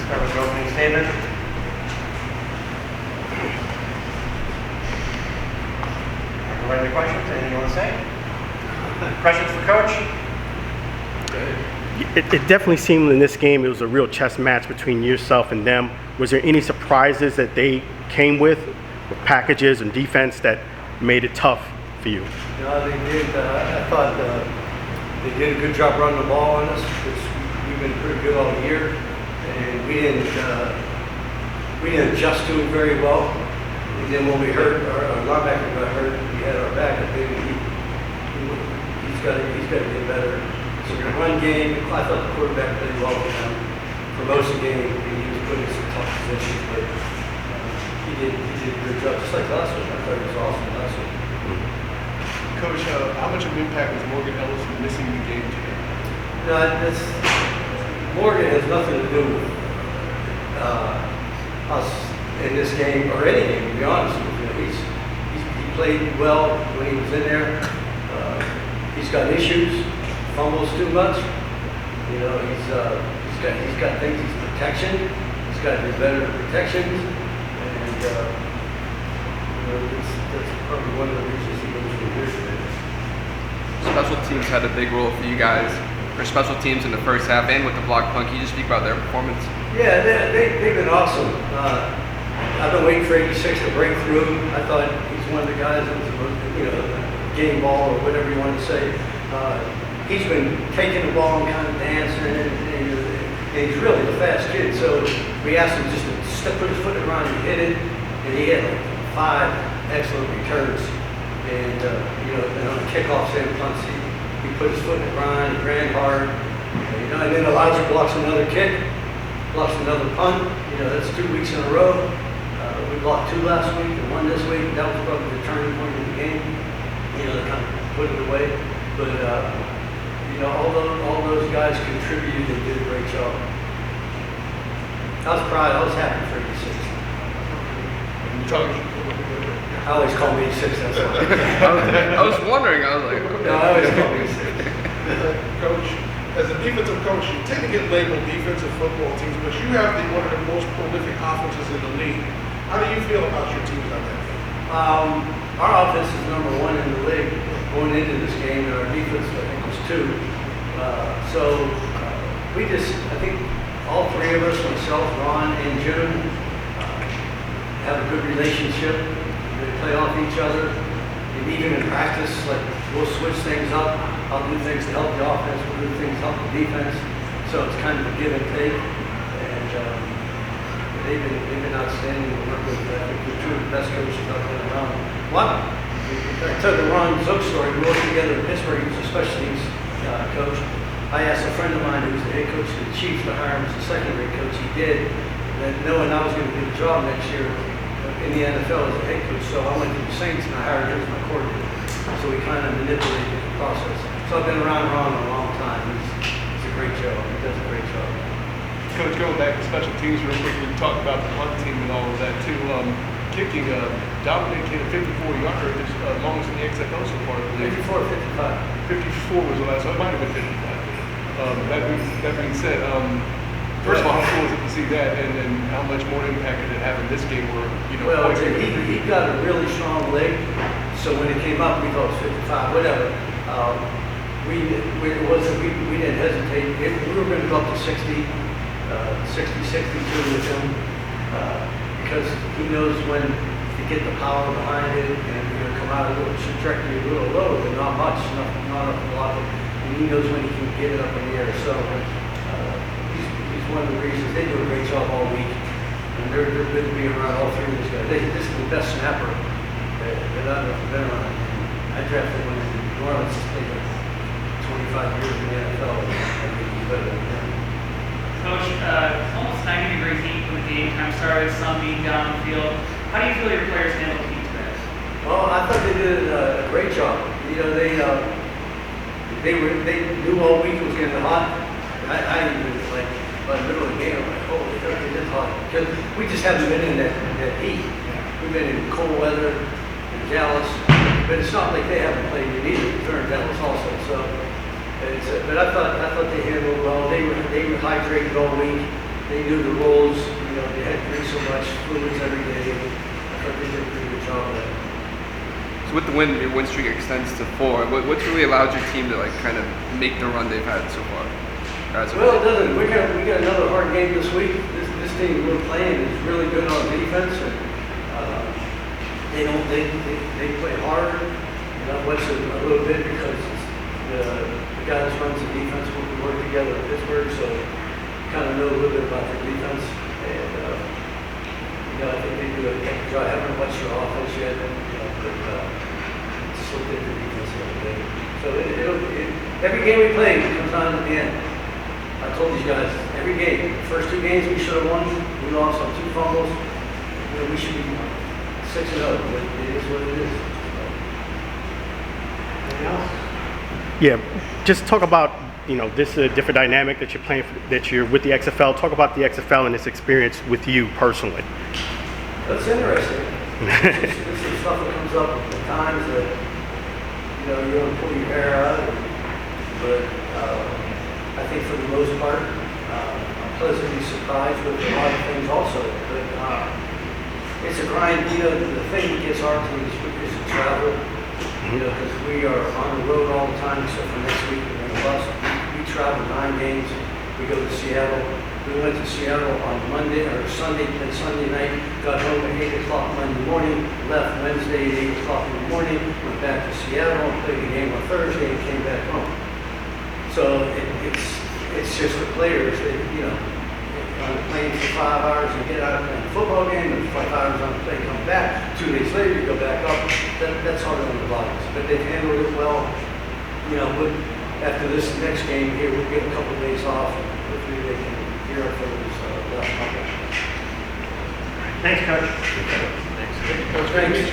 Start with your opening statement. Any questions? Anything you want to say? Questions for Coach? It definitely seemed in this game it was a real chess match between yourself and them. Was there any surprises that they came with packages and defense that made it tough for you? No, they did. I thought they did a good job running the ball on us, which we've been pretty good all year, and we didn't adjust to it very well. And then when we hurt, our linebacker got hurt, we had our back. I think he's got to get better. So the run game, I thought the quarterback played well for them for most of the game. He was put in some tough positions, but he did a good job, just like last week. I thought he was awesome last week. Coach, how much of an impact was Morgan Ellis missing the game today? No, Morgan has nothing to do with us in this game or any game, to be honest with you. He played well when he was in there. He's got issues, fumbles too much. You know, he's got things. He's protection. He's got to do better at protections, and that's probably one of the reasons he goes from here today. Special teams had a big role for you guys, for special teams in the first half and with the block punt. Can you just speak about their performance? Yeah, they've been awesome. I've been waiting for 86 to break through. I thought he's one of the guys that was, game ball or whatever you want to say. He's been taking the ball and kind of dancing, and he's really a fast kid. So we asked him just to put his foot around and hit it, and he had like 5 excellent returns. And and on the kickoffs and punts, he put his foot in the ground, he ran hard. And then Elijah blocks another kick, blocks another punt. That's 2 weeks in a row. We blocked 2 last week and 1 this week. That was probably the turning point of the game. They kind of put it away. But all those guys contributed and did a great job. I was proud. I was happy for 86. I always call me 86. That's why. I was wondering. I was like, no, I always call me 6. Coach, as a defensive coach, you tend to get labeled defensive football teams, but you have one of the most prolific offenses in the league. How do you feel about your teams on that? Our offense is number 1 in the league going into this game, and our defense, I think, was 2. I think all 3 of us, myself, Ron, and June, have a good relationship. They play off each other. And even in practice, like, we'll switch things up. I'll do things to help the offense, we'll do things to help the defense. So it's kind of a give and take. And they've been outstanding to work with. I think we're 2 of the best coaches out there around. I told the Ron Zook story. We worked together in Pittsburgh. He was a special teams coach. I asked a friend of mine who was the head coach of the Chiefs to hire him as a secondary coach. He did, and knowing I was going to get a job next year in the NFL as a head coach. So I went to the Saints and I hired him as my coordinator. So we kind of manipulated the process. So I've been around Ron a long time. He's a great job. He does a great job. Coach, going back to special teams real quick, we talked about the punt team and all of that too. Kicking, Dominic hit a 54-yarder, his longest in the XFL so far, I believe. 54, 55. 54 was the last one. It might have been 55. That being said, first of all, how cool is it to see that, and how much more impact did it have in this game where, Well, he got a really strong leg, so when it came up, we thought it was 55, whatever. We didn't hesitate. We were going to go up to 60, 62 with him, because he knows when to get the power behind it and come out a little trajectory a little low, but not much, not a lot. And he knows when he can get it up in the air. So he's one of the reasons. They do a great job all week, and they're good to be around all 3 of these guys. This is the best snapper that I've ever been around. I drafted one in New Orleans. Played 25 years in the NFL. I think he's better than him. Coach, almost 90 degree heat when the game time started, sun being down the field. How do you feel your players handled the heat today? Well, I thought they did a great job. They knew all week it was getting hot. I even by the middle of the game, I'm like, holy cow, it is hot. Because we just haven't been in that heat. We've been in cold weather in Dallas, but it's not like they haven't played it either. They're in Dallas also. So, but I thought they handled well. They were hydrated all week. they knew the roles, they had to drink so much fluids every day. I thought they did a pretty good job of that. So with the win, your win streak extends to 4. What's really allowed your team to like kind of make the run they've had so far? Well, it doesn't. We got another hard game this week. This team we're playing is really good on defense, and they play hard. That was a little bit because the guys runs the defense. We work together in Pittsburgh, so kind of know a little bit about their defense. And I think they do a good job. I haven't watched their offense yet, but just looked at the defense the other day. So every game we play comes down at the end. I told these guys, every game, the first 2 games we should have won, we lost on 2 fumbles. We should be 6-0, but it is what it is. Anything else? Yeah, just talk about, this different dynamic that you're playing, that you're with the XFL. Talk about the XFL and its experience with you personally. That's interesting. It's the stuff that comes up at times that, you don't pull your hair out. But I think for the most part, I'm pleasantly surprised with a lot of things also. But it's a grind. The thing that gets hard to me is the travel. Because we are on the road all the time, except for next week we're in the bus. We travel 9 games. We go to Seattle. We went to Seattle on Sunday, and Sunday night, got home at 8 o'clock Monday morning, left Wednesday at 8 o'clock in the morning, went back to Seattle and played the game on Thursday and came back home. So it's just the players that, on the plane for 5 hours and get out and play a football game, and 5 hours on the plane, come back. 2 days later, you go back up. That's harder on the bodies. But they've handled it well. But after this next game here, we'll get a couple of days off, and hopefully they can gear up for this last couple. Thanks, Coach. Thanks.